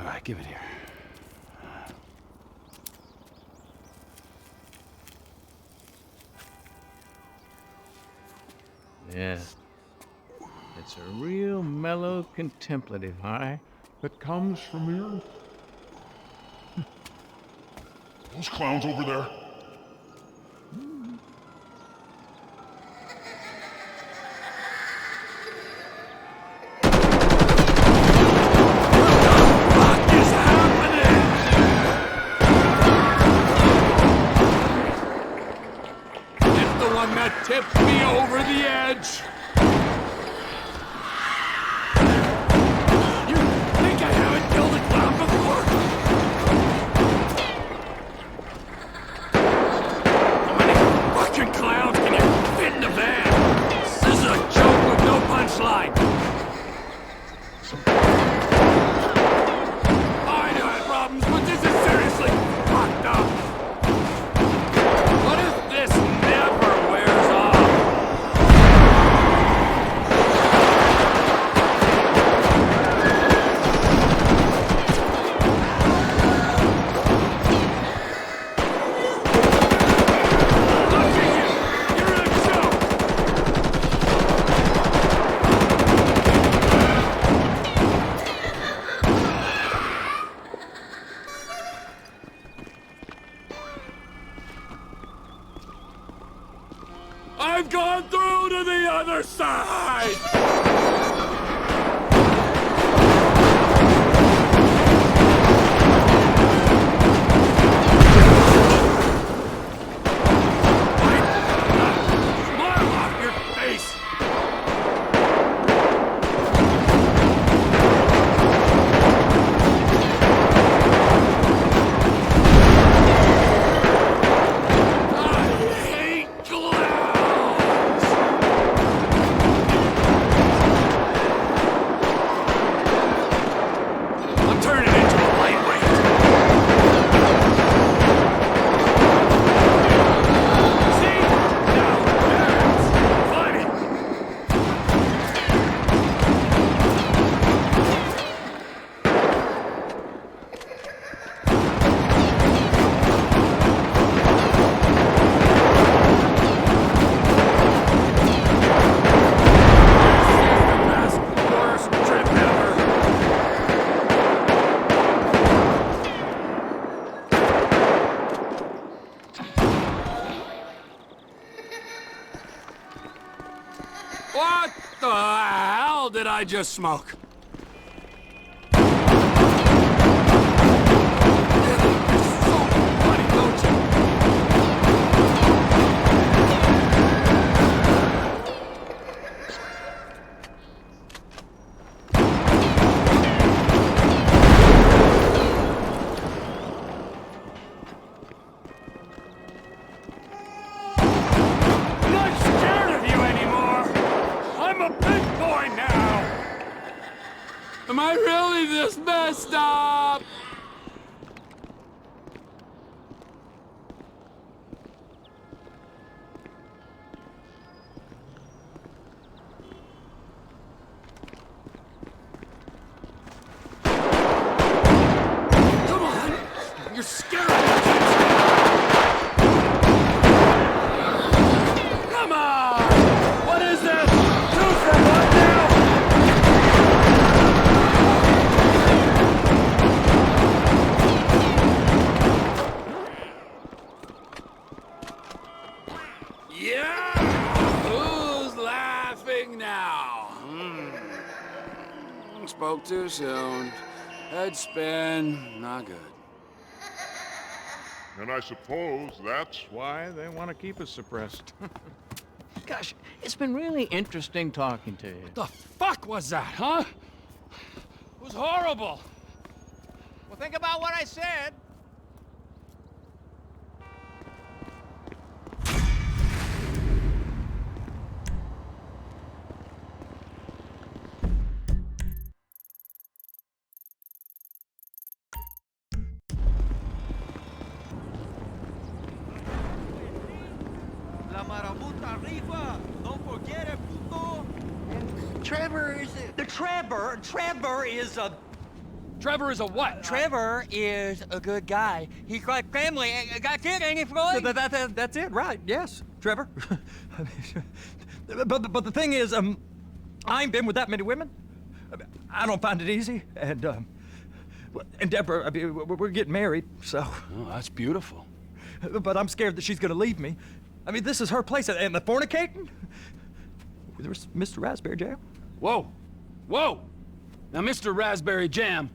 right, give it here. Yeah. It's a real mellow contemplative high That comes from here? Those clowns over there? Tipped me over the edge. You think I haven't killed a clown before? How many fucking clowns can you fit in the van? This is a joke with no punchline. I know I have problems, but this is seriously fucked up. What if this never wears off? I've gone through to the other side! Smile off your face! What the hell did I just smoke? Am I really this messed up? Come on! You're scaring me! Come on! What is this? 2 for 1 now? Spoke too soon. Head spin, not good. And I suppose that's why they want to keep us suppressed. Gosh, it's been really interesting talking to you. The fuck was that, huh? It was horrible. Well, think about what I said. Don't forget it, puto. Trevor is a... Trevor is a... Trevor is a what? Trevor is a good guy. He's like family. That's it, ain't it, Floyd? That's it, right? Yes, Trevor. but the thing is, I ain't been with that many women. I don't find it easy, and Deborah, I mean, we're getting married, so. Oh, that's beautiful. But I'm scared that she's gonna leave me. I mean, this is her place, and the fornicating? There's Mr. Raspberry Jam. Whoa, whoa! Now, Mr. Raspberry Jam,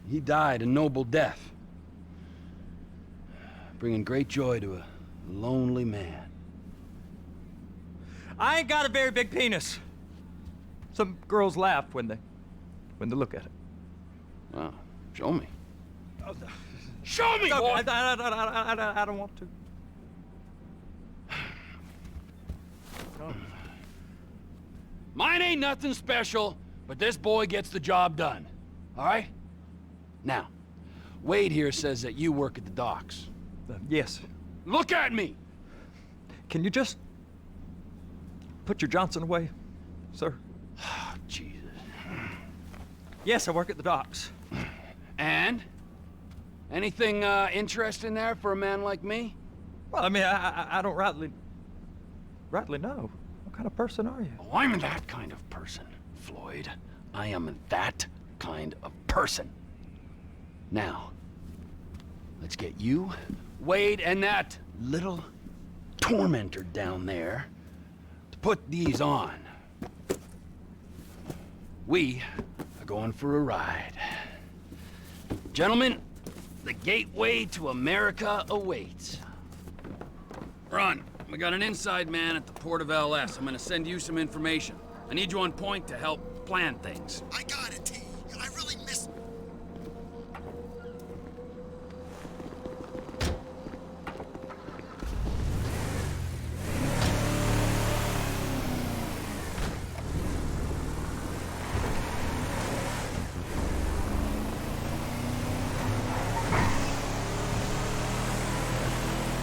he died a noble death, bringing great joy to a lonely man. I ain't got a very big penis. Some girls laugh when they look at it. Wow, show me. Show me, No, boy! I don't want to. Mine ain't nothing special, but this boy gets the job done. All right? Now, Wade here says that you work at the docks. Yes. Look at me! Can you just put your Johnson away, sir? Oh, Jesus. Yes, I work at the docks. And? Anything interesting there for a man like me? Well, I mean, I don't rightly know. What kind of person are you? Oh, I'm that kind of person, Floyd. I am that kind of person. Now, let's get you, Wade, and that little tormentor down there to put these on. We are going for a ride. Gentlemen, the gateway to America awaits. Ron, we got an inside man at the port of LS. I'm gonna send you some information. I need you on point to help plan things. I got it, T. I really missed.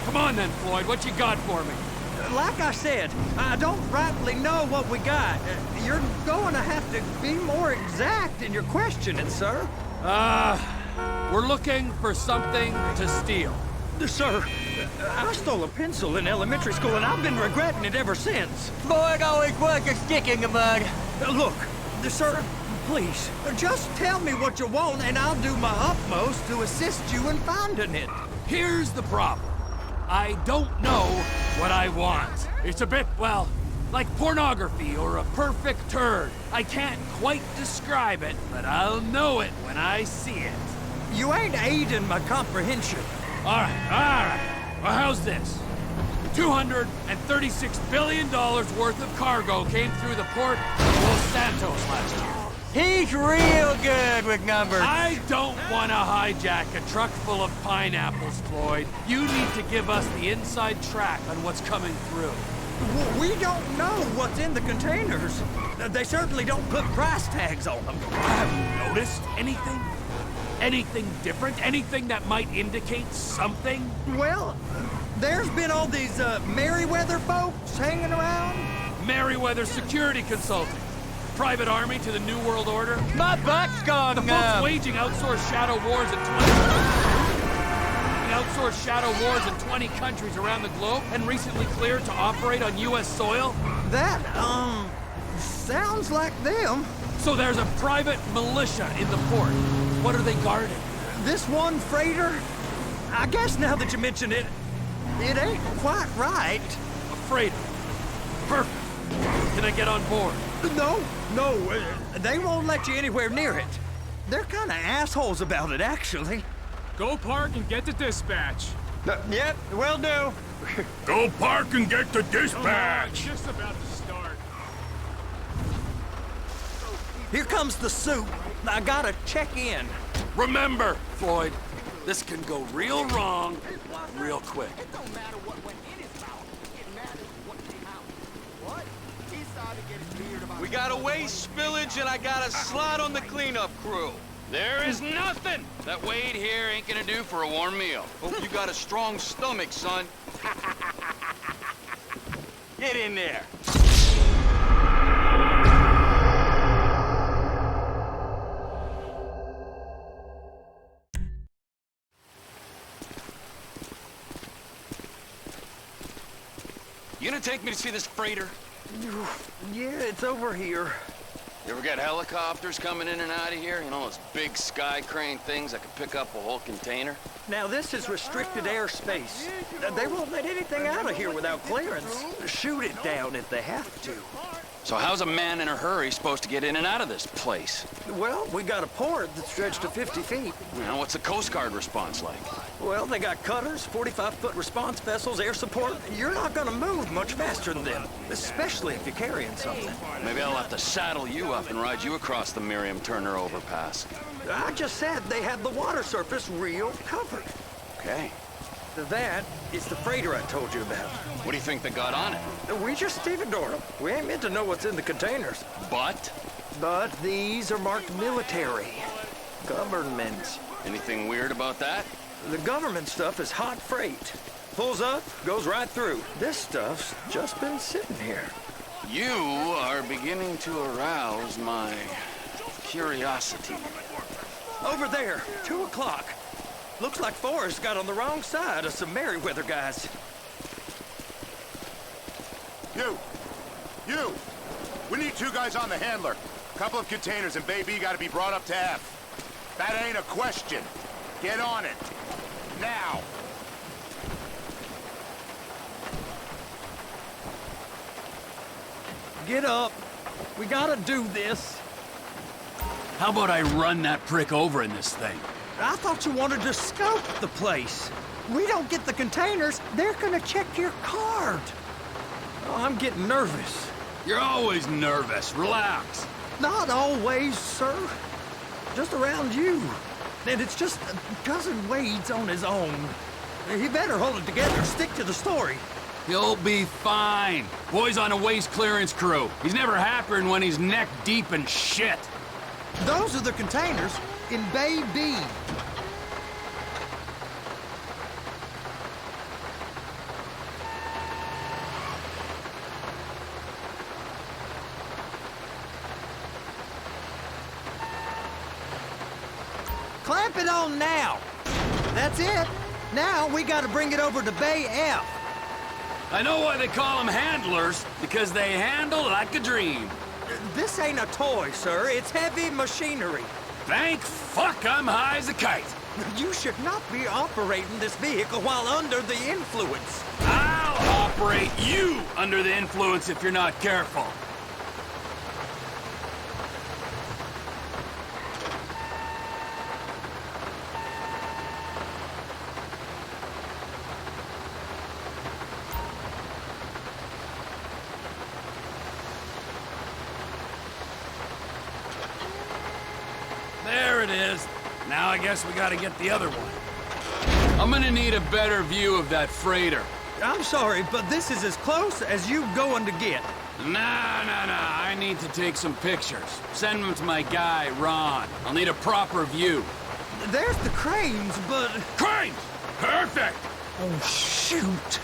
Come on then, Floyd, what you got for me? Like I said, I don't rightly know what we got. You're going to have to be more exact in your questioning, sir. We're looking for something to steal. Sir, I stole a pencil in elementary school, and I've been regretting it ever since. Floyd always puts a stick in the mud. Look, sir, please, just tell me what you want, and I'll do my utmost to assist you in finding it. Here's the problem. I don't know what I want. It's a bit, well, like pornography or a perfect turd. I can't quite describe it, but I'll know it when I see it. You ain't aiding my comprehension. All right. Well, how's this? $236 billion worth of cargo came through the port of Los Santos last year. He's real good with numbers. I don't want to hijack a truck full of pineapples, Floyd. You need to give us the inside track on what's coming through. We don't know what's in the containers. They certainly don't put price tags on them. Have you noticed anything? Anything different? Anything that might indicate something? Well, there's been all these Merryweather folks hanging around. Merryweather Security Consulting. Private army to the New World Order. My butt's gone The folks numb. waging outsourced shadow wars in 20 countries around the globe and recently cleared to operate on U.S. soil. That, sounds like them. So there's a private militia in the port. What are they guarding? This one freighter, I guess now that you mention it, it ain't quite right. A freighter. Perfect. Can I get on board? No, they won't let you anywhere near it. They're kind of assholes about it, actually. Go park and get to dispatch. Yep, will do. Go park and get the It's dispatch! just about to start. Here comes the soup. I gotta check in. Remember, Floyd, this can go real wrong real quick. It don't matter what went in his mouth. It matters what came out. What? He started to get his beard about. We got a waste spillage and I got a slot on the cleanup crew. There is nothing that Wade here ain't gonna do for a warm meal. Hope you got a strong stomach, son. Get in there. gonna take me to see this freighter? Yeah, it's over here. You ever get helicopters coming in and out of here? You know, those big sky crane things that can pick up a whole container? Now, this is restricted airspace. They won't let anything out of here without clearance. Shoot it down if they have to. So how's a man in a hurry supposed to get in and out of this place? Well, we got a port that stretched to 50 feet. You know, what's the Coast Guard response like? Well, they got cutters, 45-foot response vessels, air support. You're not gonna move much faster than them, especially if you're carrying something. Maybe I'll have to saddle you up and ride you across the Miriam Turner overpass. I just said they had the water surface real covered. Okay. That is the freighter I told you about. What do you think they got on it? We just stevedored them. We ain't meant to know what's in the containers. But? But these are marked military. Government. Anything weird about that? The government stuff is hot freight. Pulls up, goes right through. This stuff's just been sitting here. You are beginning to arouse my curiosity. Over there, 2 o'clock. Looks like Forrest got on the wrong side of some Merryweather guys. You! We need 2 guys on the handler. Couple of containers and Baby gotta be brought up to F. That ain't a question. Get on it. Now! Get up. We gotta do this. How about I run that prick over in this thing? I thought you wanted to scope the place. We don't get the containers, they're gonna check your card. Oh, I'm getting nervous. You're always nervous. Relax. Not always, sir. Just around you. And it's just Cousin Wade's on his own. He better hold it together, stick to the story. He'll be fine. Boy's on a waste clearance crew. He's never happier than when he's neck deep in shit. Those are the containers in Bay B. Clamp it on now. That's it. Now we gotta bring it over to Bay F. I know why they call them handlers, because they handle like a dream. This ain't a toy, sir. It's heavy machinery. Thank fuck I'm high as a kite. You should not be operating this vehicle while under the influence. I'll operate you under the influence if you're not careful. There it is. Now I guess we gotta get the other one. I'm gonna need a better view of that freighter. I'm sorry, but this is as close as you going to get. Nah. I need to take some pictures. Send them to my guy, Ron. I'll need a proper view. There's the cranes, but... Cranes! Perfect! Oh, shoot.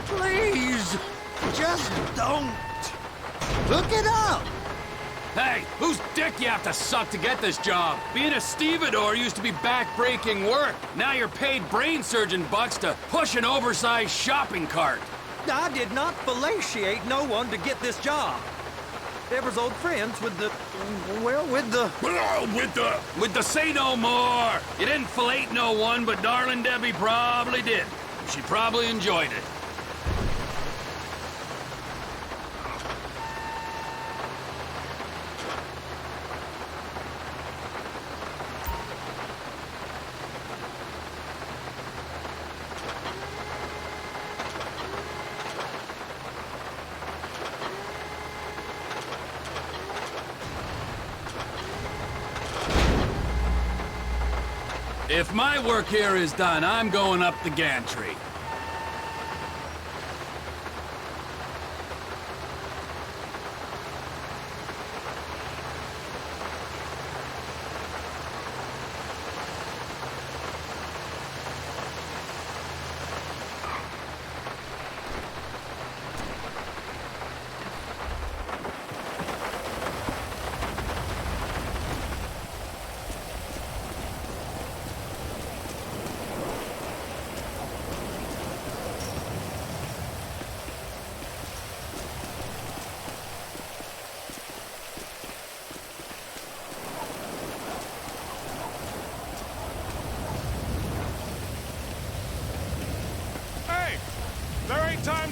Please, just don't. Hook it up. Hey, whose dick you have to suck to get this job? Being a stevedore used to be back-breaking work. Now you're paid brain surgeon bucks to push an oversized shopping cart. I did not fellatiate no one to get this job. Deborah's old friends with the... well, with the... With the say no more. You didn't fellate no one, but darling Debbie probably did. She probably enjoyed it. If my work here is done, I'm going up the gantry.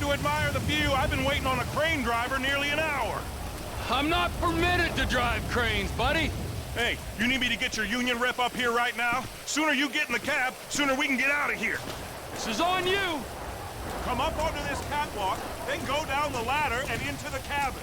to admire the view. I've been waiting on a crane driver nearly an hour. I'm not permitted to drive cranes, buddy. Hey, you need me to get your union rep up here right now? Sooner you get in the cab, sooner we can get out of here. This is on you. Come up onto this catwalk, then go down the ladder and into the cabin.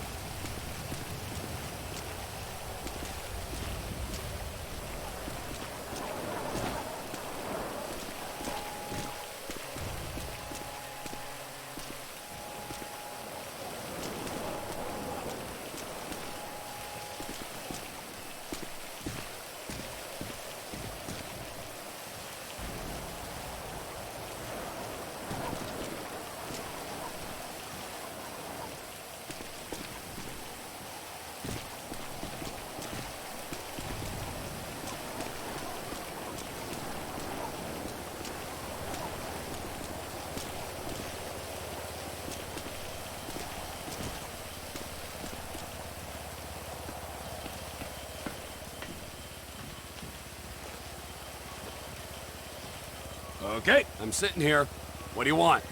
Okay, I'm sitting here. What do you want?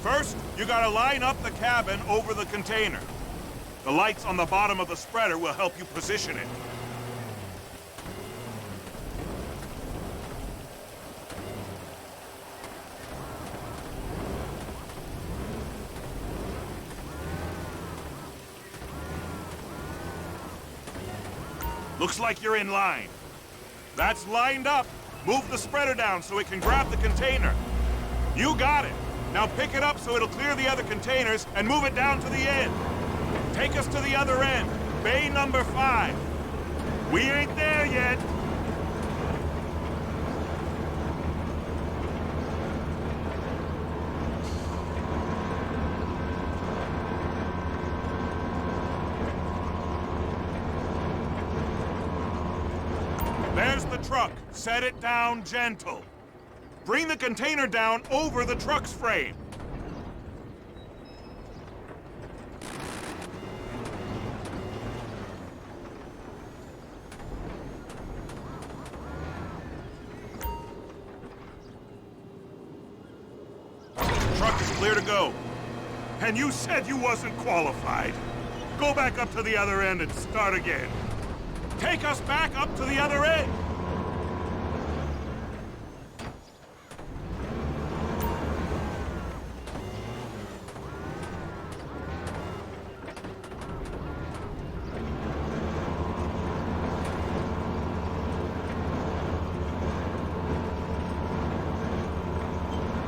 First, you gotta line up the cabin over the container. The lights on the bottom of the spreader will help you position it. Looks like you're in line. That's lined up. Move the spreader down so it can grab the container. You got it. Now pick it up so it'll clear the other containers and move it down to the end. Take us to the other end, bay number 5. We ain't there yet. There's the truck. Set it down gentle. Bring the container down over the truck's frame. Truck is clear to go. And you said you wasn't qualified. Go back up to the other end and start again. Take us back up to the other end!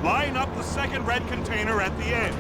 Line up the second red container at the end.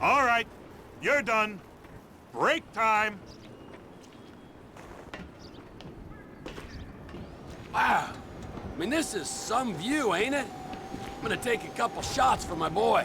All right, you're done. Break time. Wow. I mean, this is some view, ain't it? I'm gonna take a couple shots for my boy.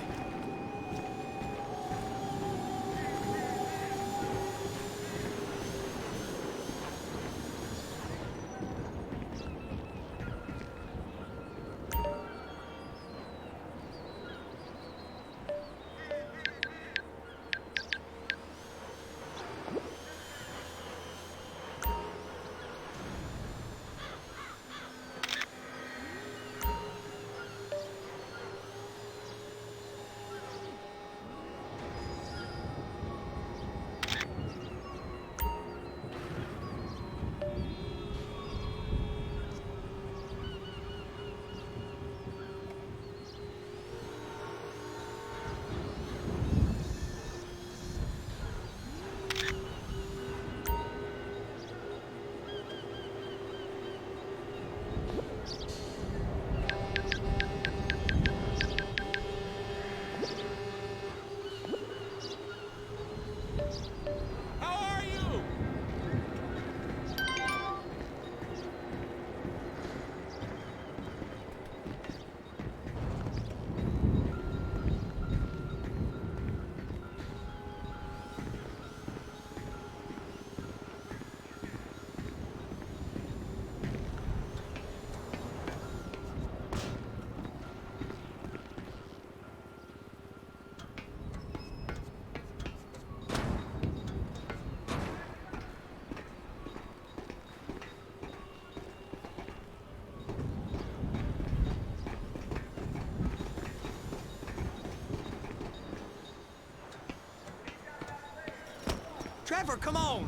Trevor, come on.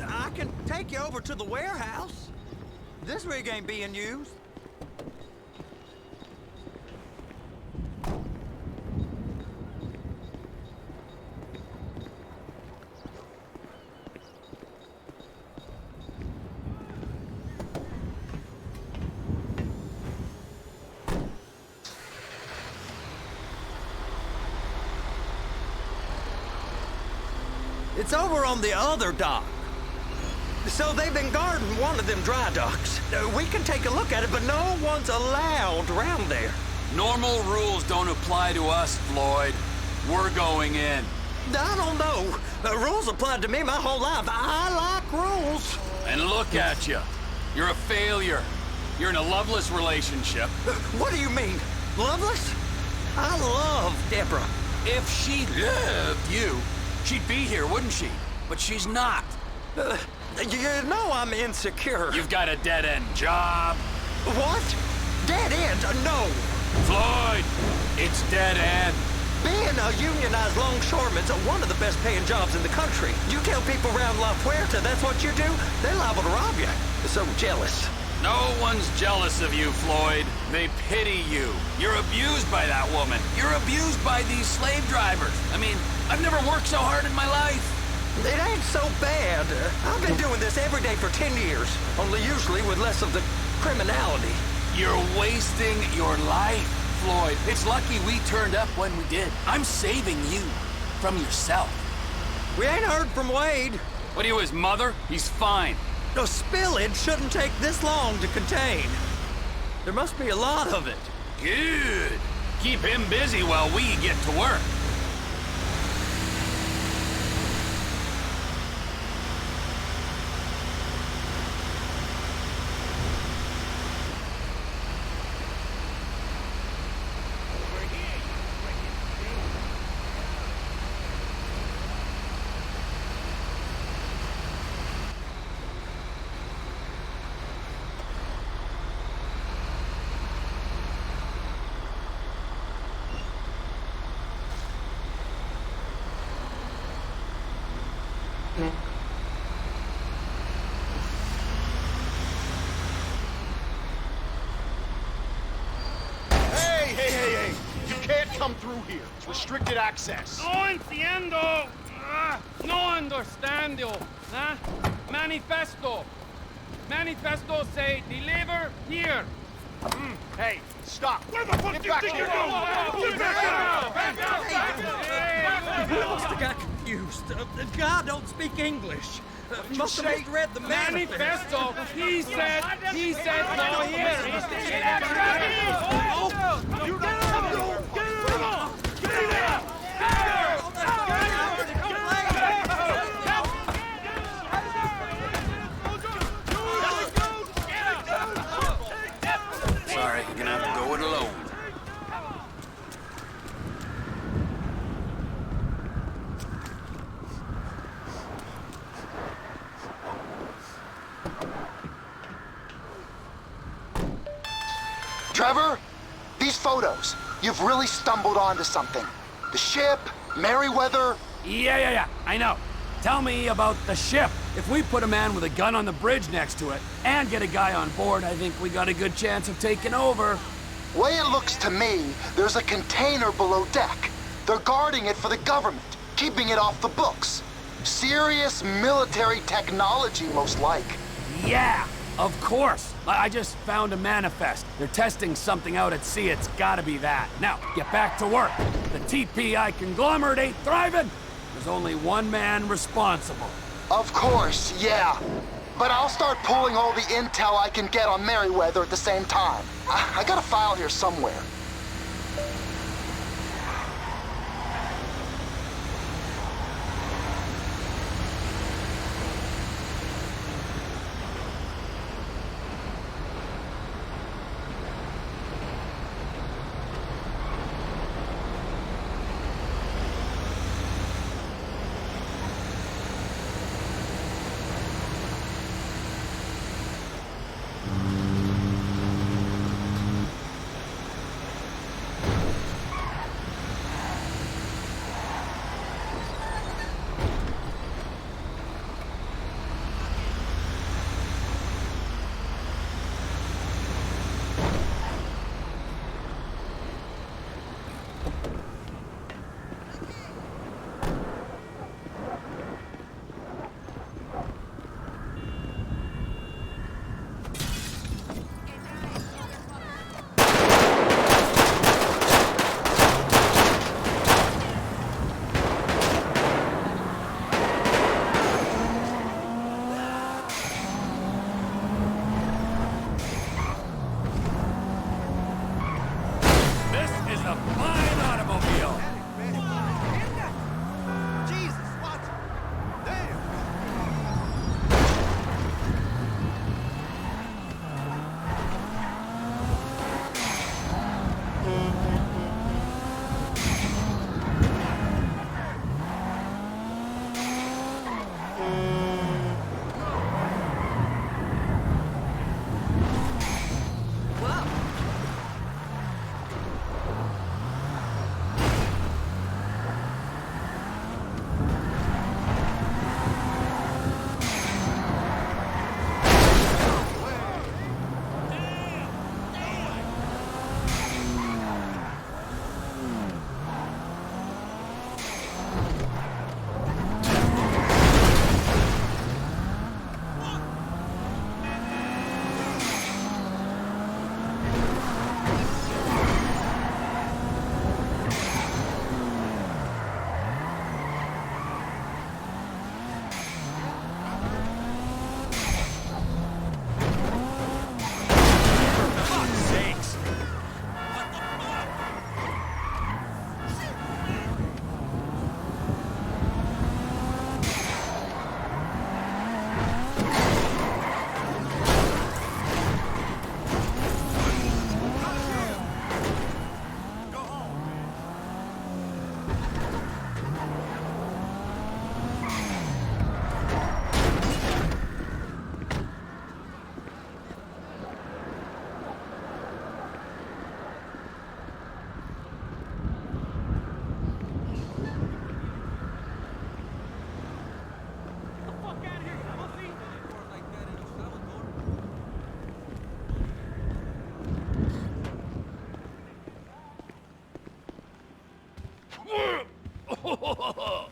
I can take you over to the warehouse. This rig ain't being used. It's over on the other dock. So they've been guarding one of them dry docks. We can take a look at it, but no one's allowed around there. Normal rules don't apply to us, Floyd. We're going in. I don't know. Rules applied to me my whole life. I like rules. And look at you. You're a failure. You're in a loveless relationship. What do you mean? Loveless? I love Deborah. If she loved you, she'd be here, wouldn't she? But she's not. You know I'm insecure. You've got a dead-end job. What? Dead end? No. Floyd, it's dead end. Being a unionized longshoreman's one of the best paying jobs in the country. You tell people around La Puerta that's what you do, they're liable to rob you. They're so jealous. No one's jealous of you, Floyd. They pity you. You're abused by that woman. You're abused by these slave drivers. I mean, I've never worked so hard in my life. It ain't so bad. I've been doing this every day for 10 years, only usually with less of the criminality. You're wasting your life, Floyd. It's lucky we turned up when we did. I'm saving you from yourself. We ain't heard from Wade. What are you, his mother? He's fine. The spillage shouldn't take this long to contain. There must be a lot of it. Good. Keep him busy while we get to work. Hey! You can't come through here. It's restricted access. No entiendo. No understando. Manifesto. Manifesto say deliver here. Hey, stop. Where the fuck do you think you're going? I must have got confused. The guy don't speak English. Must have misread the manifesto. Manifesto. He said no here. You get on! Sorry, you're gonna have to go it alone. Trevor, these photos, you've really stumbled onto something. The ship, Merryweather. Yeah, I know. Tell me about the ship. If we put a man with a gun on the bridge next to it and get a guy on board, I think we got a good chance of taking over. Way it looks to me, there's a container below deck. They're guarding it for the government, keeping it off the books. Serious military technology, most like. Yeah, of course. I just found a manifest. They're testing something out at sea. It's gotta be that. Now, get back to work. The TPI conglomerate ain't thriving. There's only one man responsible. Of course, yeah. But I'll start pulling all the intel I can get on Merryweather at the same time. I got a file here somewhere. Mine automobile! Jesus, watch it. Damn.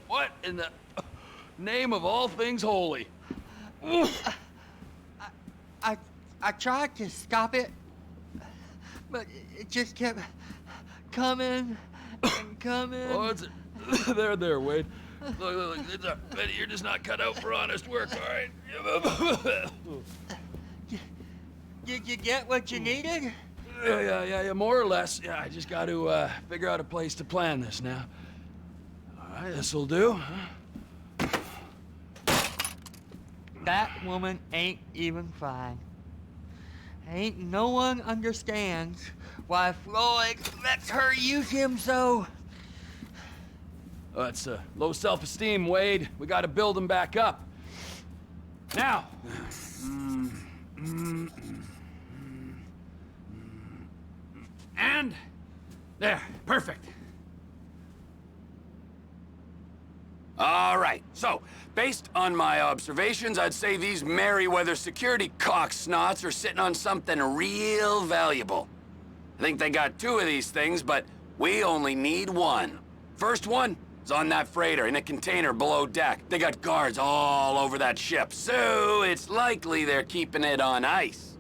What in the name of all things holy? I tried to stop it, but it just kept coming and coming. Oh, it's there, Wade. Look, you're just not cut out for honest work, all right? Did you get what you needed? Yeah, more or less. Yeah, I just got to figure out a place to plan this now. All right, this'll do. That woman ain't even fine. Ain't no one understands why Floyd lets her use him so. Oh, that's low self-esteem, Wade. We got to build him back up. Now. And there, perfect. All right, so, based on my observations, I'd say these Merryweather security cocksnots are sitting on something real valuable. I think they got 2 of these things, but we only need 1. First one is on that freighter in a container below deck. They got guards all over that ship, so it's likely they're keeping it on ice.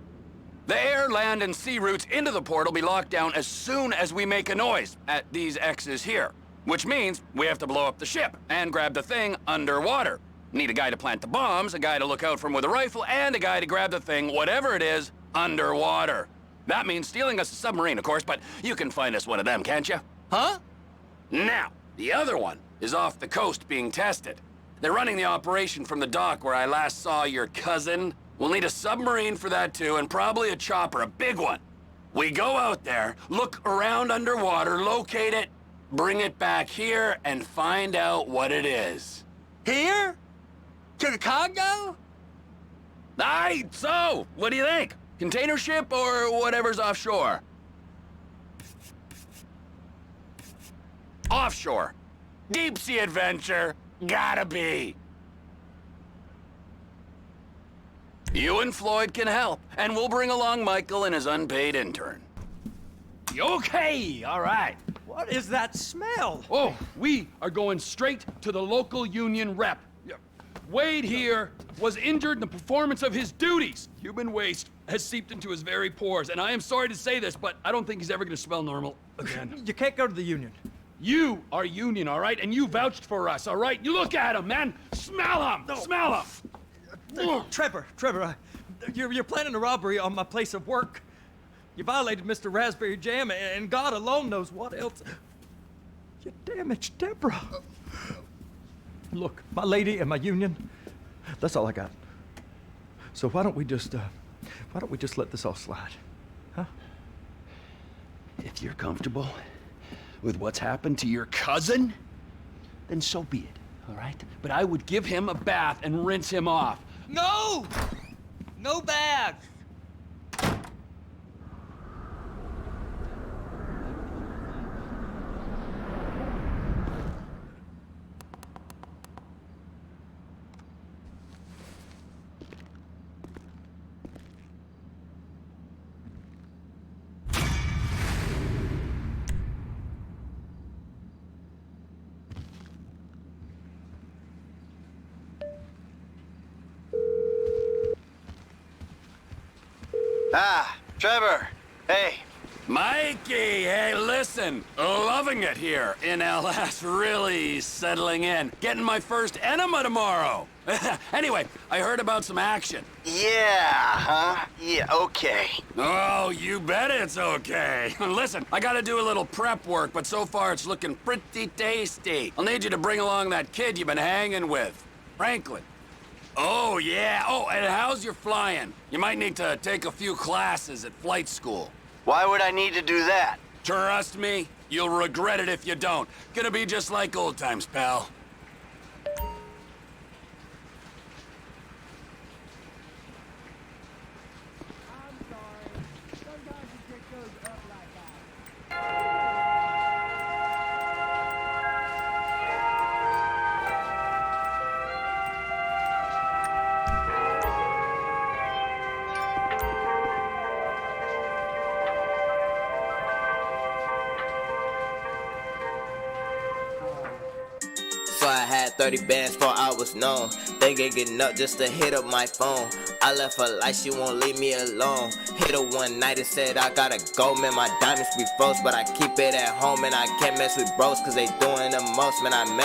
The air, land, and sea routes into the port will be locked down as soon as we make a noise at these X's here. Which means we have to blow up the ship and grab the thing underwater. Need a guy to plant the bombs, a guy to look out for 'em with a rifle, and a guy to grab the thing, whatever it is, underwater. That means stealing us a submarine, of course, but you can find us one of them, can't you? Huh? Now, the other one is off the coast being tested. They're running the operation from the dock where I last saw your cousin. We'll need a submarine for that too, and probably a chopper, a big one. We go out there, look around underwater, locate it, bring it back here, and find out what it is. Here? To the Congo? Aye, so, what do you think? Container ship or whatever's offshore? Offshore. Deep sea adventure. Gotta be. You and Floyd can help, and we'll bring along Michael and his unpaid intern. Okay, all right. What is that smell? Oh, we are going straight to the local union rep. Wade here was injured in the performance of his duties. Human waste has seeped into his very pores, and I am sorry to say this, but I don't think he's ever gonna smell normal again. You can't go to the union. You are union, all right? And you vouched for us, all right? You look at him, man. Smell him. No. Smell him. Trevor, you're planning a robbery on my place of work. You violated Mr. Raspberry Jam, and God alone knows what else. You damaged Deborah. Look, my lady and my union, that's all I got. So why don't we just let this all slide, huh? If you're comfortable with what's happened to your cousin, then so be it, all right? But I would give him a bath and rinse him off. No! No bags! Ah, Trevor. Hey. Mikey, hey, listen. Loving it here in LS, really settling in. Getting my first enema tomorrow. Anyway, I heard about some action. Yeah, huh? Yeah, okay. Oh, you bet it's okay. Listen, I gotta do a little prep work, but so far it's looking pretty tasty. I'll need you to bring along that kid you've been hanging with, Franklin. Oh, yeah. Oh, and how's your flying? You might need to take a few classes at flight school. Why would I need to do that? Trust me, you'll regret it if you don't. Gonna be just like old times, pal. So I had 30 bands before I was known. They get getting up just to hit up my phone. I left her like she won't leave me alone. Hit her one night and said I gotta go, man, my diamonds be froze. But I keep it at home and I can't mess with bros cause they doing the most, man, I met